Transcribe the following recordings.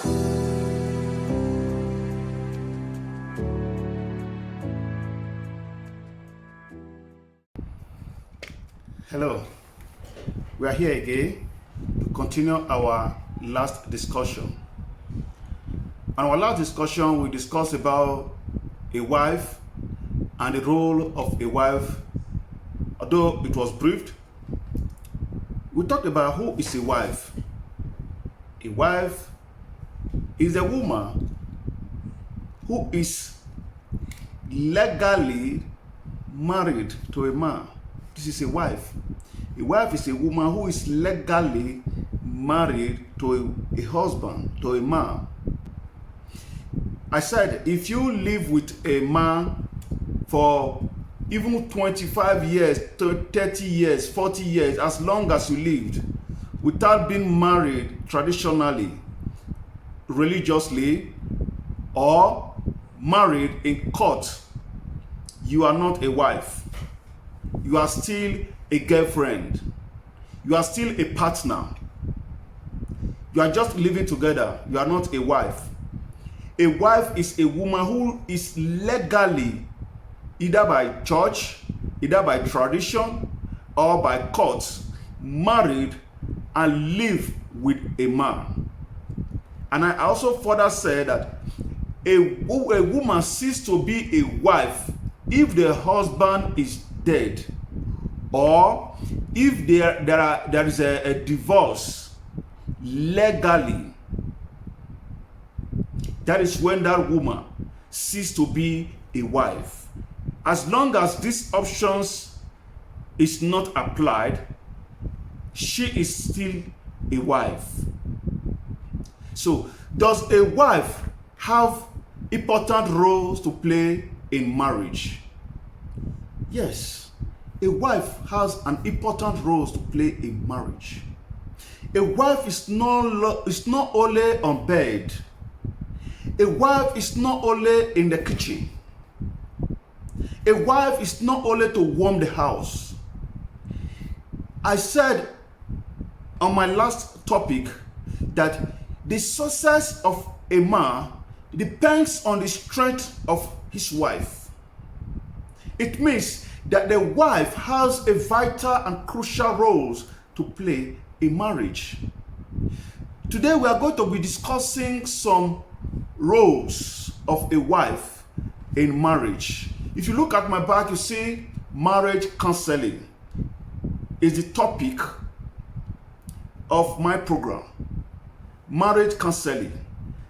Hello, we are here again to continue our last discussion. On our last discussion, we discussed about a wife and the role of a wife. Although it was briefed, we talked about who is a wife. A wife is a woman who is legally married to a man. This is a wife. A wife is a woman who is legally married to a husband, to a man. I said, if you live with a man for even 25 years, 30 years, 40 years, as long as you lived, without being married traditionally, religiously, or married in court, you are not a wife. You are still a girlfriend. You are still a partner. You are just living together. You are not a wife. A wife is a woman who is legally, either by church, either by tradition, or by court, married and live with a man. And I also further said that a woman ceases to be a wife if the husband is dead, or if there is a divorce legally. That is when that woman ceases to be a wife. As long as these options is not applied, she is still a wife. So, does a wife have important roles to play in marriage? Yes, a wife has an important role to play in marriage. A wife is not only on bed. A wife is not only in the kitchen. A wife is not only to warm the house. I said on my last topic that the success of a man depends on the strength of his wife. It means that the wife has a vital and crucial roles to play in marriage. Today we are going to be discussing some roles of a wife in marriage. If you look at my back, you see marriage counseling is the topic of my program. Marriage counseling.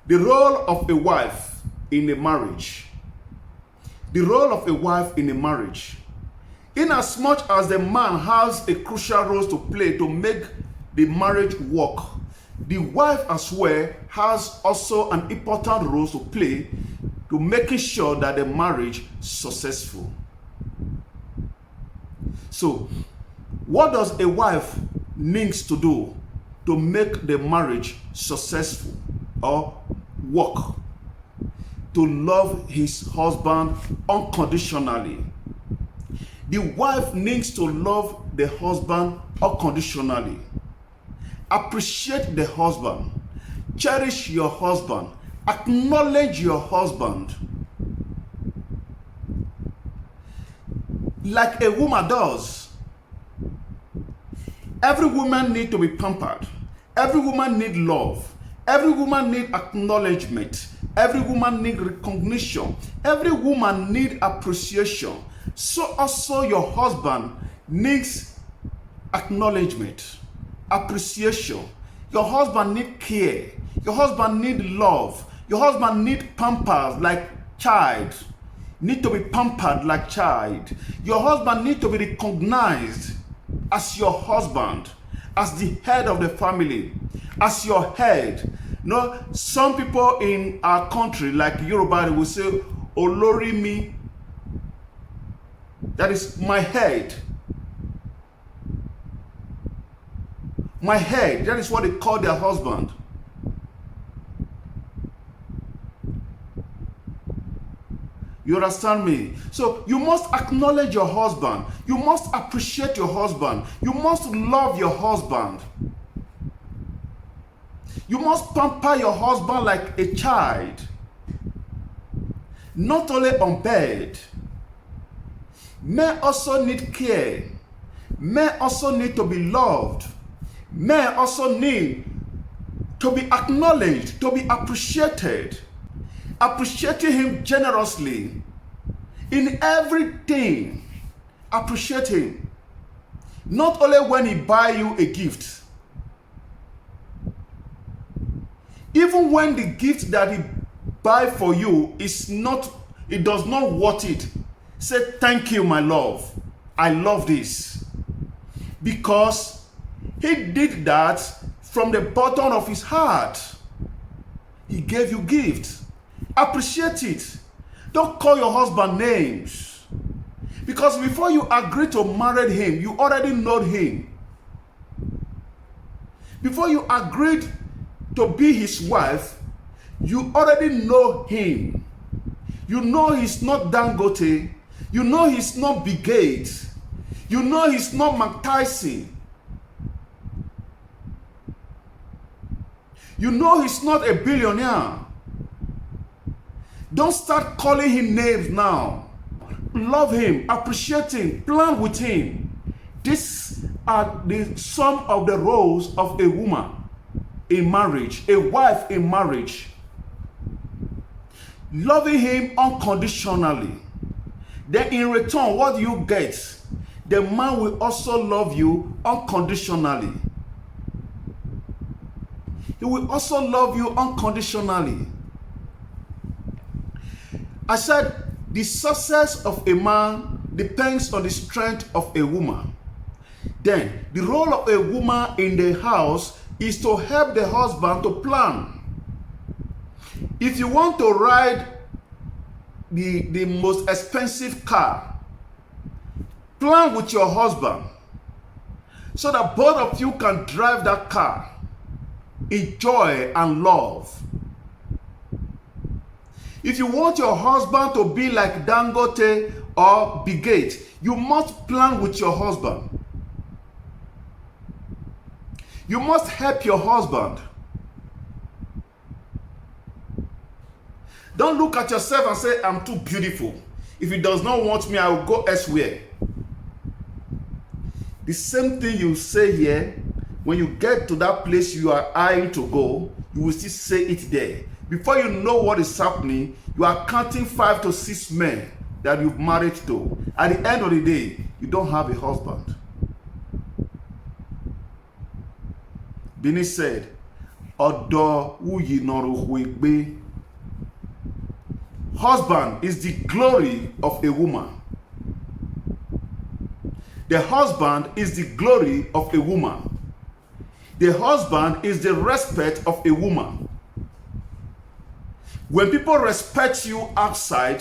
The role of a wife in a marriage. The role of a wife in a marriage. In as much as the man has a crucial role to play to make the marriage work, the wife as well has also an important role to play to making sure that the marriage is successful. So, what does a wife needs to do to make the marriage successful or work? To love his husband unconditionally. The wife needs to love the husband unconditionally. Appreciate the husband. Cherish your husband. Acknowledge your husband. Like a woman does. Every woman needs to be pampered. Every woman needs love. Every woman needs acknowledgement. Every woman needs recognition. Every woman needs appreciation. So also your husband needs acknowledgement, appreciation. Your husband needs care. Your husband needs love. Your husband needs pampers like child. Need to be pampered like child. Your husband needs to be recognized as your husband, as the head of the family, as your head. No, some people in our country, like Yoruba, will say, Olori mi. That is my head. My head. That is what they call their husband. You understand me? So you must acknowledge your husband. You must appreciate your husband. You must love your husband. You must pamper your husband like a child. Not only on bed. Men also need care. Men also need to be loved. Men also need to be acknowledged, to be appreciated. Appreciating him generously in everything. Appreciate him. Not only when he buy you a gift. Even when the gift that he buy for you is not, it does not worth it. Say, thank you, my love. I love this. Because he did that from the bottom of his heart. He gave you gifts. Appreciate it. Don't call your husband names. Because before you agree to marry him, you already know him. Before you agreed to be his wife, you already know him. You know he's not Dangote. You know he's not Bill Gates. You know he's not Mike Tyson. You know he's not a billionaire. Don't start calling him names now. Love him, appreciate him, plan with him. These are some of the roles of a woman in marriage, a wife in marriage. Loving him unconditionally. Then in return, what do you get? The man will also love you unconditionally. He will also love you unconditionally. I said, the success of a man depends on the strength of a woman. Then, the role of a woman in the house is to help the husband to plan. If you want to ride the most expensive car, plan with your husband so that both of you can drive that car in joy and love. If you want your husband to be like Dangote or Bill Gates, you must plan with your husband. You must help your husband. Don't look at yourself and say, I'm too beautiful. If he does not want me, I will go elsewhere. The same thing you say here, when you get to that place you are eyeing to go, you will still say it there. Before you know what is happening, you are counting 5 to 6 men that you've married to. At the end of the day, you don't have a husband. Bini said, Odo uyi noru huigbe. Husband is the glory of a woman. The husband is the glory of a woman. The husband is the respect of a woman. When people respect you outside,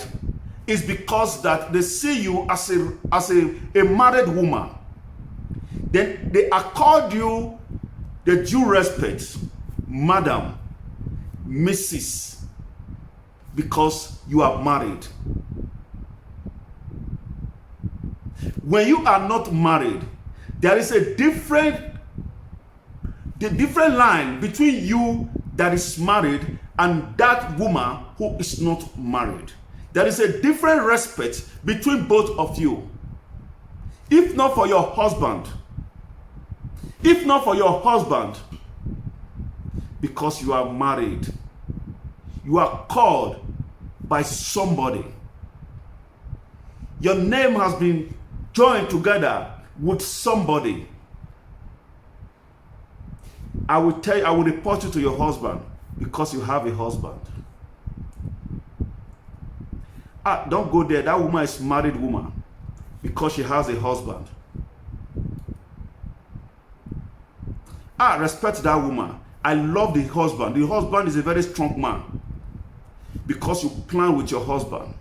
it's because that they see you as a married woman. Then they accord you the due respect, madam, Mrs., because you are married. When you are not married, there is a different line between you that is married and that woman who is not married. There is a different respect between both of you. If not for your husband, because you are married, you are called by somebody. Your name has been joined together with somebody. I will report you to your husband because you have a husband. Don't go there. That woman is a married woman because she has a husband. Respect that woman. I love the husband. The husband is a very strong man because you plan with your husband.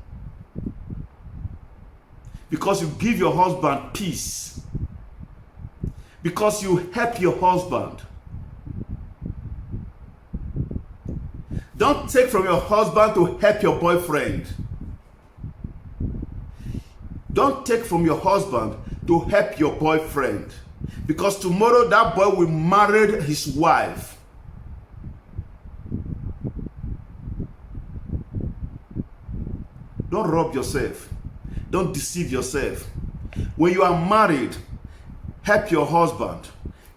Because you give your husband peace. Because you help your husband. Don't take from your husband to help your boyfriend. Don't take from your husband to help your boyfriend. Because tomorrow that boy will marry his wife. Don't rob yourself. Don't deceive yourself. When you are married, help your husband.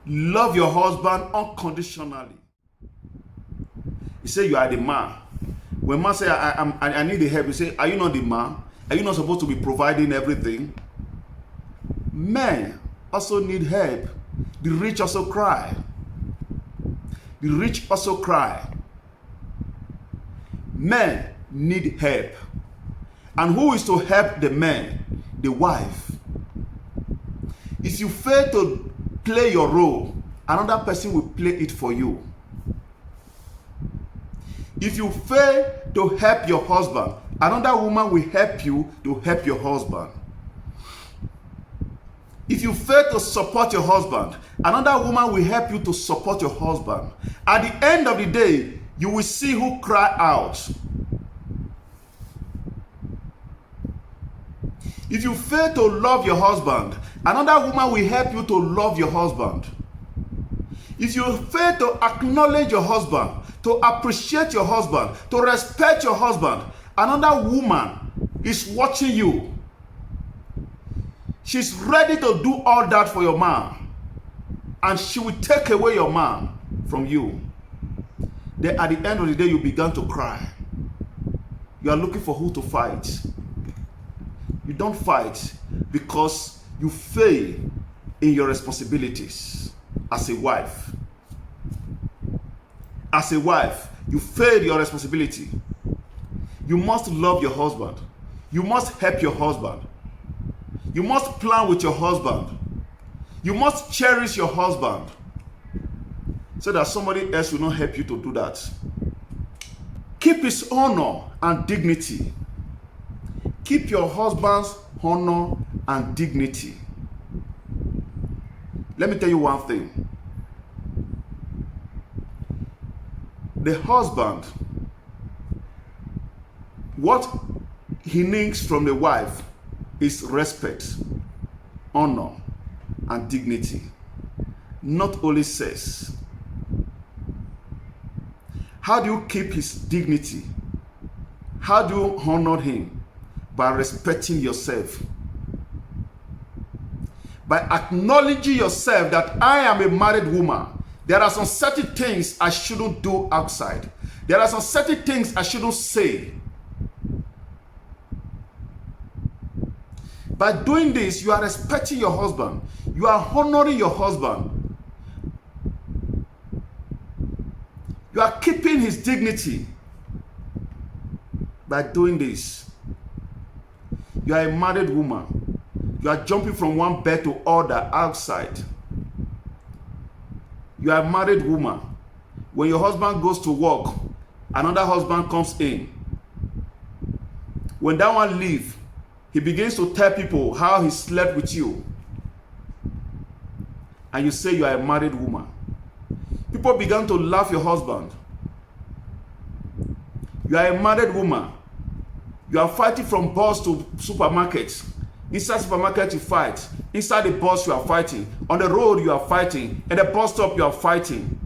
Love your husband unconditionally. You say you are the man. When man say, I need the help, you say, are you not the man? Are you not supposed to be providing everything? Men also need help. The rich also cry. The rich also cry. Men need help. And who is to help the men? The wife. If you fail to play your role, another person will play it for you. If you fail to help your husband, another woman will help you to help your husband. If you fail to support your husband, another woman will help you to support your husband. At the end of the day, you will see who cry out. If you fail to love your husband, another woman will help you to love your husband. If you fail to acknowledge your husband, to appreciate your husband, to respect your husband, another woman is watching you. She's ready to do all that for your man. And she will take away your man from you. Then at the end of the day, you began to cry. You are looking for who to fight. You don't fight because you fail in your responsibilities as a wife. As a wife, you fail your responsibility. You must love your husband. You must help your husband. You must plan with your husband. You must cherish your husband so that somebody else will not help you to do that. Keep his honor and dignity. Keep your husband's honor and dignity. Let me tell you one thing. The husband, what he needs from the wife is respect, honor, and dignity. Not only sex. How do you keep his dignity? How do you honor him? By respecting yourself. By acknowledging yourself that I am a married woman. There are some certain things I shouldn't do outside. There are some certain things I shouldn't say. By doing this, you are respecting your husband. You are honoring your husband. You are keeping his dignity. By doing this, you are a married woman. You are jumping from one bed to other outside. You are a married woman. When your husband goes to work, another husband comes in. When that one leaves, he begins to tell people how he slept with you. And you say you are a married woman. People began to laugh your husband. You are a married woman. You are fighting from bus to supermarkets. Inside supermarket you fight. Inside the bus you are fighting. On the road you are fighting. In the bus stop you are fighting.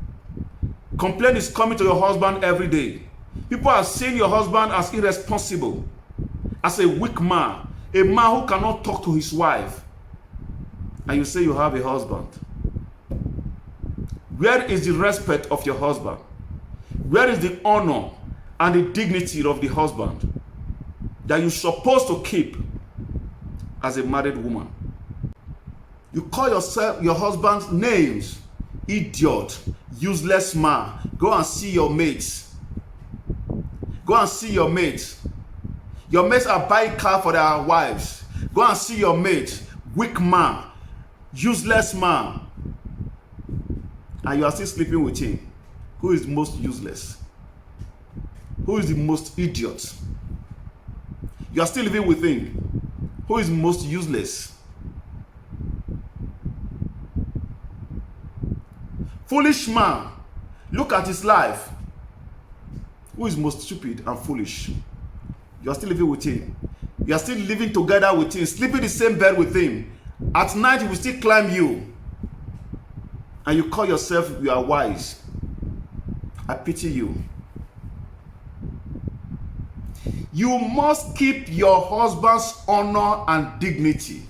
Complaint is coming to your husband every day. People are seeing your husband as irresponsible, as a weak man, a man who cannot talk to his wife. And you say you have a husband. Where is the respect of your husband? Where is the honor and the dignity of the husband that you're supposed to keep as a married woman? You call yourself your husband's names. Idiot, useless man. Go and see your mates. Go and see your mates. Your mates are buying car for their wives. Go and see your mate. Weak man, useless man. And you are still sleeping with him. Who is most useless? Who is the most idiot? You are still living with him. Who is most useless? Foolish man. Look at his life. Who is most stupid and foolish? You are still living with him. You are still living together with him, sleeping in the same bed with him. At night he will still climb you. And you call yourself you are wise. I pity you. You must keep your husband's honor and dignity.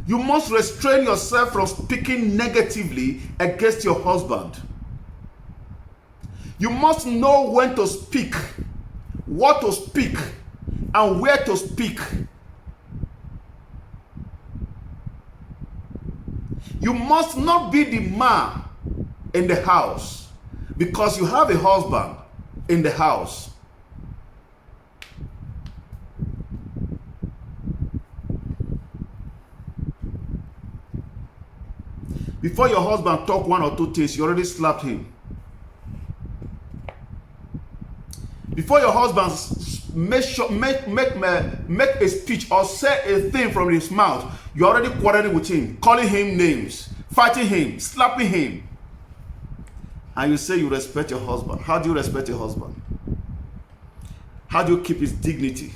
You must restrain yourself from speaking negatively against your husband. You must know when to speak, what to speak, and where to speak. You must not be the man in the house because you have a husband in the house. Before your husband talk one or two things, you already slapped him. Before your husband make a speech or say a thing from his mouth, you're already quarreling with him, calling him names, fighting him, slapping him. And you say you respect your husband. How do you respect your husband? How do you keep his dignity?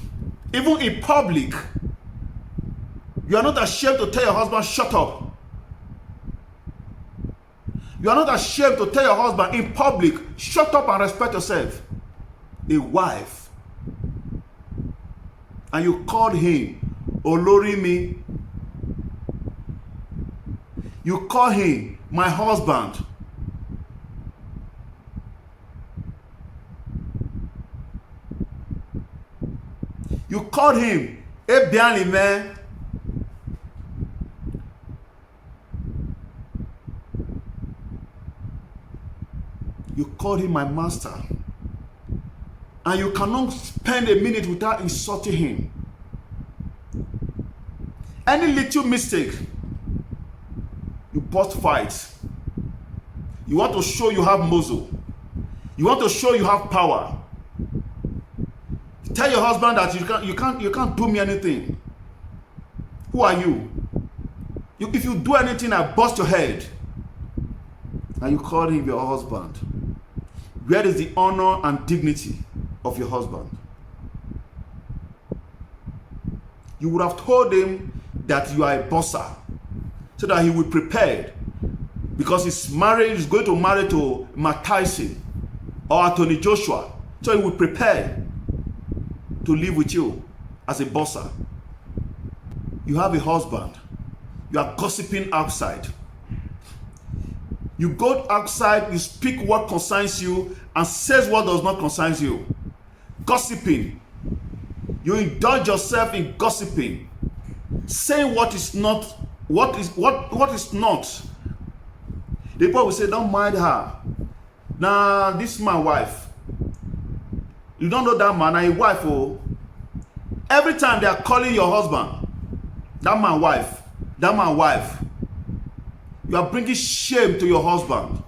Even in public, you are not ashamed to tell your husband, shut up. You are not ashamed to tell your husband in public, shut up and respect yourself. A wife. And you called him Olorimi. You call him my husband. You called him Ebianime. You called him my master. And you cannot spend a minute without insulting him. Any little mistake, you burst fights. You want to show you have muscle. You want to show you have power. Tell your husband that you can't do me anything. Who are you? If you do anything, I bust your head. And you call him your husband. Where is the honor and dignity of your husband? You would have told him that you are a bosser so that he would prepare, because his marriage is going to marry to Mike Tyson or Anthony Joshua, so he would prepare to live with you as a bosser. You have a husband. You are gossiping outside. You go outside, you speak what concerns you and says what does not concern you. Gossiping. You indulge yourself in gossiping. Saying what is not, what is not. The people will say, don't mind her. Nah, this is my wife. You don't know that man, a wife. Oh. Every time they are calling your husband, that my wife, that my wife. You are bringing shame to your husband.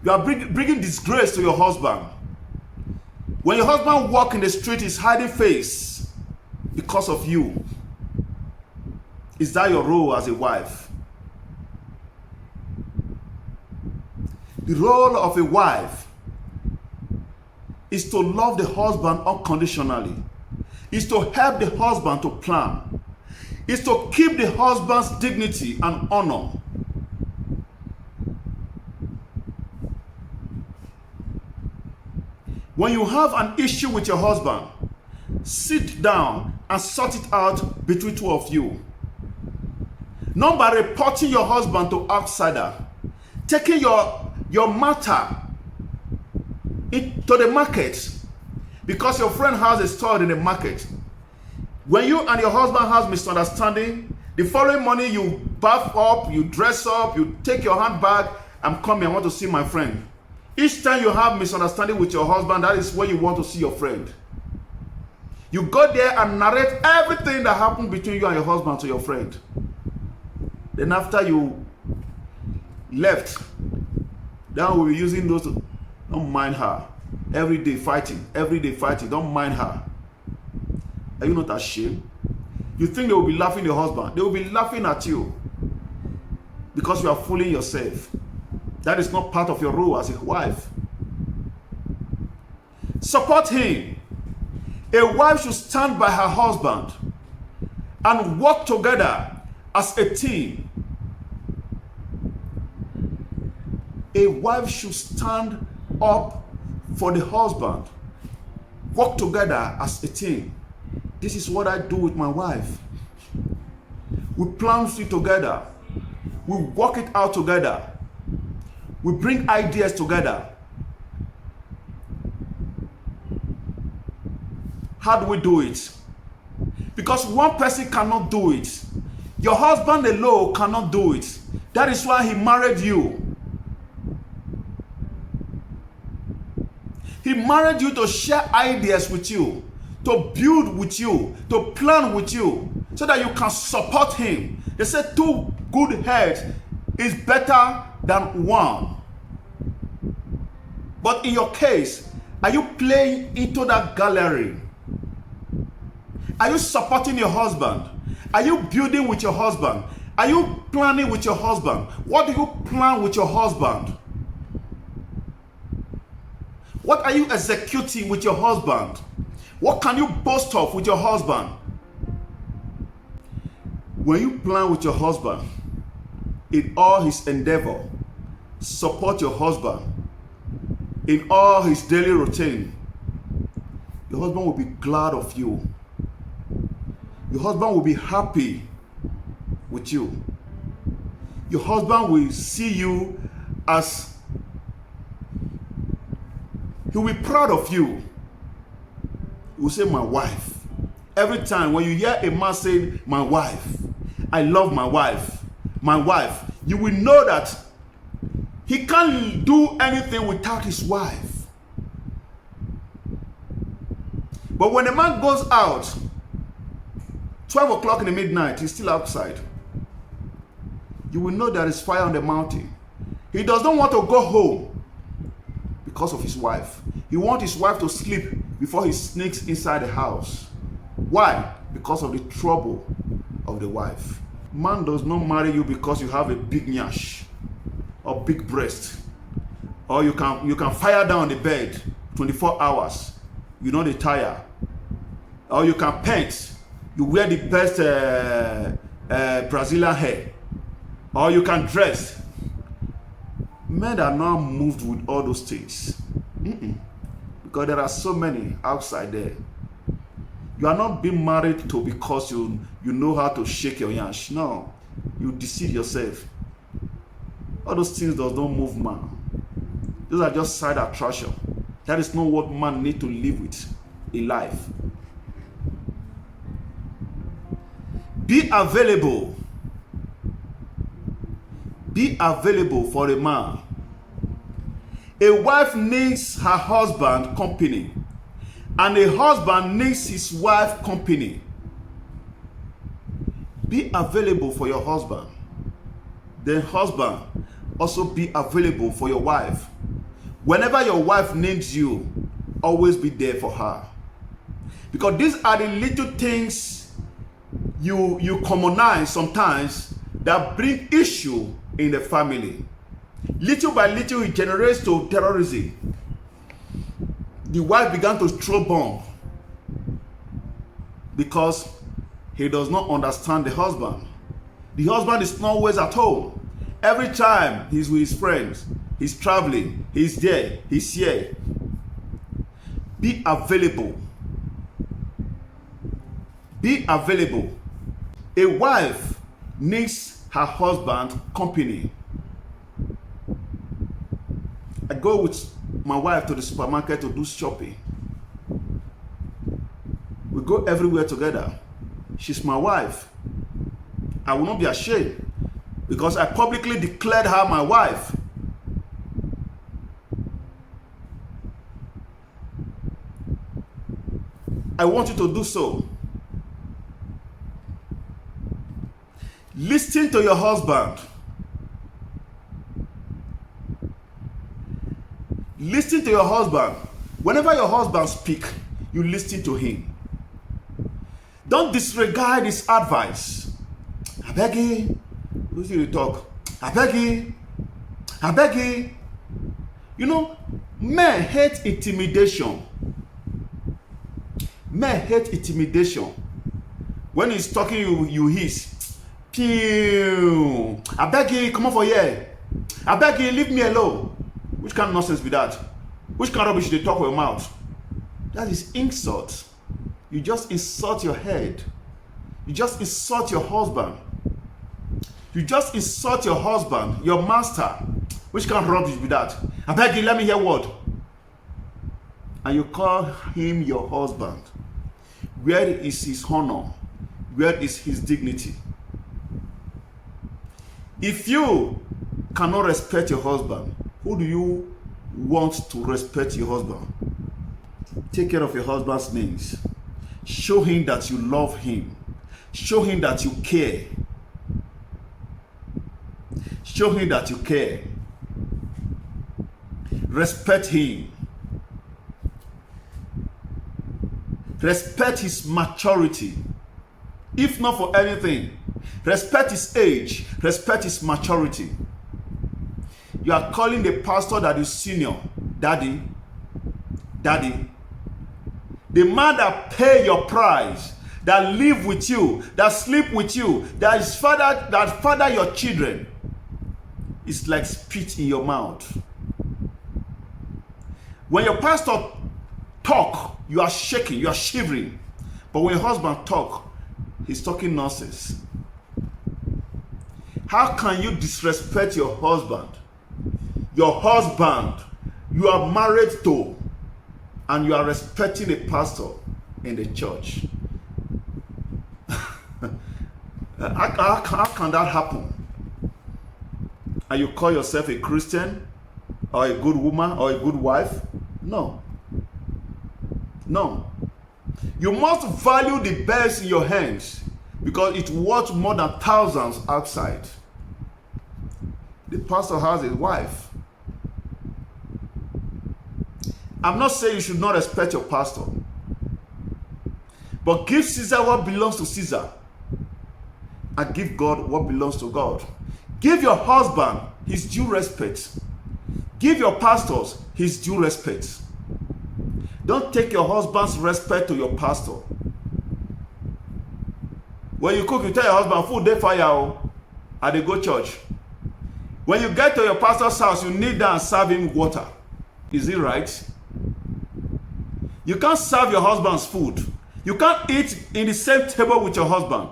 You are bringing disgrace to your husband. When your husband walks in the street, he's hiding face because of you. Is that your role as a wife? The role of a wife is to love the husband unconditionally. Is to help the husband to plan. Is to keep the husband's dignity and honor. When you have an issue with your husband, sit down and sort it out between two of you. Not by reporting your husband to outsider, taking your matter into the market because your friend has a store in the market. When you and your husband has misunderstanding, the following morning you bath up, you dress up, you take your handbag, I'm coming, I want to see my friend. Each time you have misunderstanding with your husband, that is when you want to see your friend. You go there and narrate everything that happened between you and your husband to your friend. Then after you left, then we'll be using those to, don't mind her. Every day fighting, don't mind her. Are you not ashamed? You think they will be laughing at your husband? They will be laughing at you because you are fooling yourself. That is not part of your role as a wife. Support him. A wife should stand by her husband and work together as a team. A wife should stand up for the husband. Work together as a team. This is what I do with my wife. We plan it together. We work it out together. We bring ideas together. How do we do it? Because one person cannot do it. Your husband alone cannot do it. That is why he married you. He married you to share ideas with you, to build with you, to plan with you, so that you can support him. They say two good heads is better than one. But in your case, are you playing into that gallery? Are you supporting your husband? Are you building with your husband? Are you planning with your husband? What do you plan with your husband? What are you executing with your husband? What can you boast of with your husband? When you plan with your husband, in all his endeavor, support your husband in all his daily routine, your husband will be glad of you. Your husband will be happy with you. Your husband will see you as, he will be proud of you. He will say, my wife. Every time when you hear a man say, my wife, I love my wife, you will know that he can't do anything without his wife. But when a man goes out, 12 o'clock in the midnight, he's still outside, you will know there is fire on the mountain. He does not want to go home because of his wife. He wants his wife to sleep before he sneaks inside the house. Why? Because of the trouble of the wife. Man does not marry you because you have a big nyash or big breast, or you can fire down the bed 24 hours. You know the tire, or you can paint. You wear the best Brazilian hair, or you can dress. Men are not moved with all those things. Because there are so many outside there. You are not being married to because you know how to shake your yansh. No, you deceive yourself. All those things does not move man. Those are just side attraction. That is not what man need to live with in life. Be available. Be available for a man. A wife needs her husband company, and a husband needs his wife company. Be available for your husband. The husband also be available for your wife. Whenever your wife needs you, always be there for her. Because these are the little things you commonize sometimes that bring issue in the family. Little by little, it generates to terrorism. The wife began to throw bomb because he does not understand the husband. The husband is not always at home. Every time he's with his friends, he's traveling, he's there, he's here. Be available. Be available. A wife needs her husband company. I go with my wife to the supermarket to do shopping. We go everywhere together. She's my wife. I will not be ashamed because I publicly declared her my wife. I want you to do so. Listen to your husband. Listen to your husband. Whenever your husband speaks, you listen to him. Don't disregard his advice. I beg you. Who's you talk? I beg you. I beg you. You know, men hate intimidation. Men hate intimidation. When he's talking, you hiss. Pew! I beg you, come over here. I beg you, leave me alone. Which kind of nonsense be that? Which kind of rubbish they talk with your mouth? That is insult. You just insult your head. You just insult your husband. You just insult your husband, your master. Which kind of rubbish be that? I beg you, let me hear word. And you call him your husband. Where is his honor? Where is his dignity? If you cannot respect your husband, who do you want to respect your husband? Take care of your husband's needs. Show him that you love him. Show him that you care. Show him that you care. Respect him. Respect his maturity. If not for anything, respect his age. Respect his maturity. You are calling the pastor that is senior daddy. Daddy. The man that pay your price, that live with you, that sleep with you, that father your children, is like spit in your mouth. When your pastor talk, you are shaking, you are shivering. But when your husband talk, he's talking nonsense. How can you disrespect your husband? Your husband you are married to, and you are respecting a pastor in the church. How can that happen? And you call yourself a Christian or a good woman or a good wife? No. No. You must value the best in your hands because it's worth more than thousands outside. The pastor has a wife. I'm not saying you should not respect your pastor, but give Caesar what belongs to Caesar and give God what belongs to God. Give your husband his due respect. Give your pastors his due respect. Don't take your husband's respect to your pastor. When you cook, you tell your husband, food dey fire, and they go church. When you get to your pastor's house, you kneel down and serve him water. Is it right? You can't serve your husband's food. You can't eat in the same table with your husband.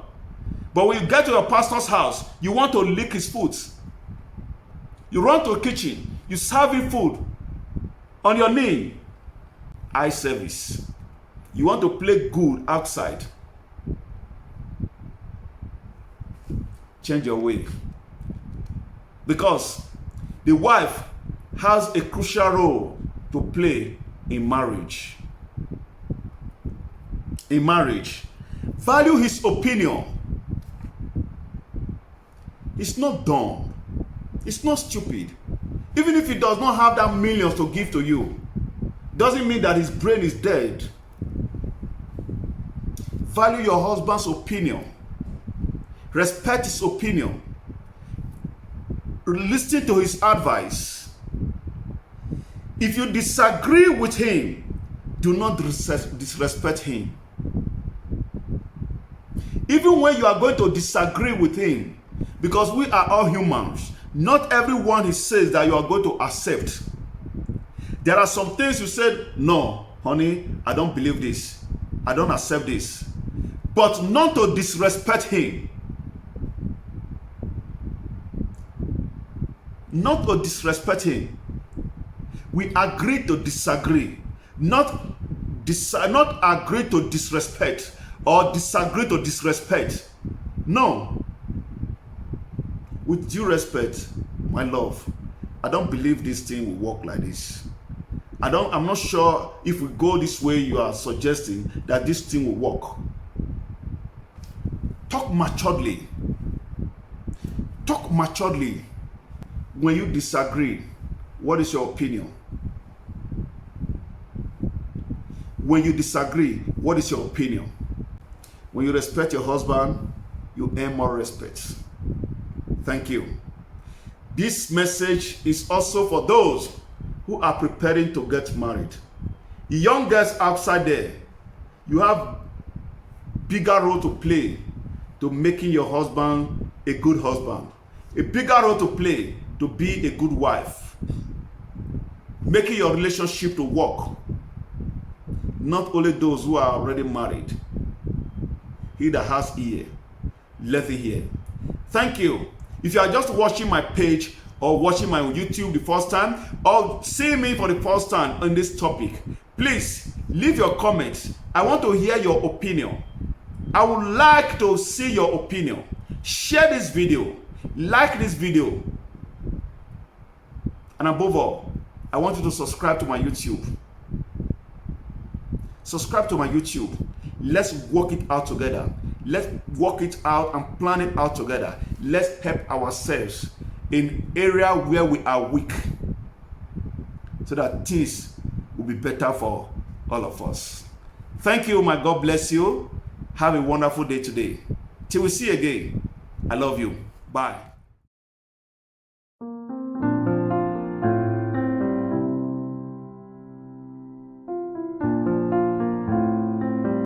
But when you get to your pastor's house, you want to lick his foot. You run to the kitchen, you serve him food on your knee. Eye service. You want to play good outside. Change your way. Because the wife has a crucial role to play in marriage. In marriage, value his opinion. It's not dumb. It's not stupid. Even if he does not have that millions to give to you, doesn't mean that his brain is dead. Value your husband's opinion. Respect his opinion. Listen to his advice. If you disagree with him, do not disrespect him. Even when you are going to disagree with him, because we are all humans, not everyone he says that you are going to accept. There are some things you said, no, honey, I don't believe this. I don't accept this. But not to disrespect him. Not to disrespect him. We agree to disagree. Not agree to disrespect or disagree to disrespect. No. With due respect, my love, I don't believe this thing will work like this. I'm not sure if we go this way you are suggesting that this thing will work. Talk maturely. Talk maturely. When you disagree, what is your opinion? When you disagree, what is your opinion? When you respect your husband, you earn more respect. Thank you. This message is also for those who are preparing to get married. The young girls outside there, you have bigger role to play to making your husband a good husband. A bigger role to play to be a good wife. making your relationship to work. Not only those who are already married. He that has ear, let it hear. Thank you. If you are just watching my page or watching my YouTube the first time, or seeing me for the first time on this topic, please leave your comments. I want to hear your opinion. I would like to see your opinion. Share this video. Like this video. And above all, I want you to subscribe to my YouTube. Subscribe to my YouTube. Let's work it out together. Let's work it out and plan it out together. Let's help ourselves in area where we are weak, so that things will be better for all of us. Thank you. My God bless you. Have a wonderful day today. Till we see you again. I love you. Bye.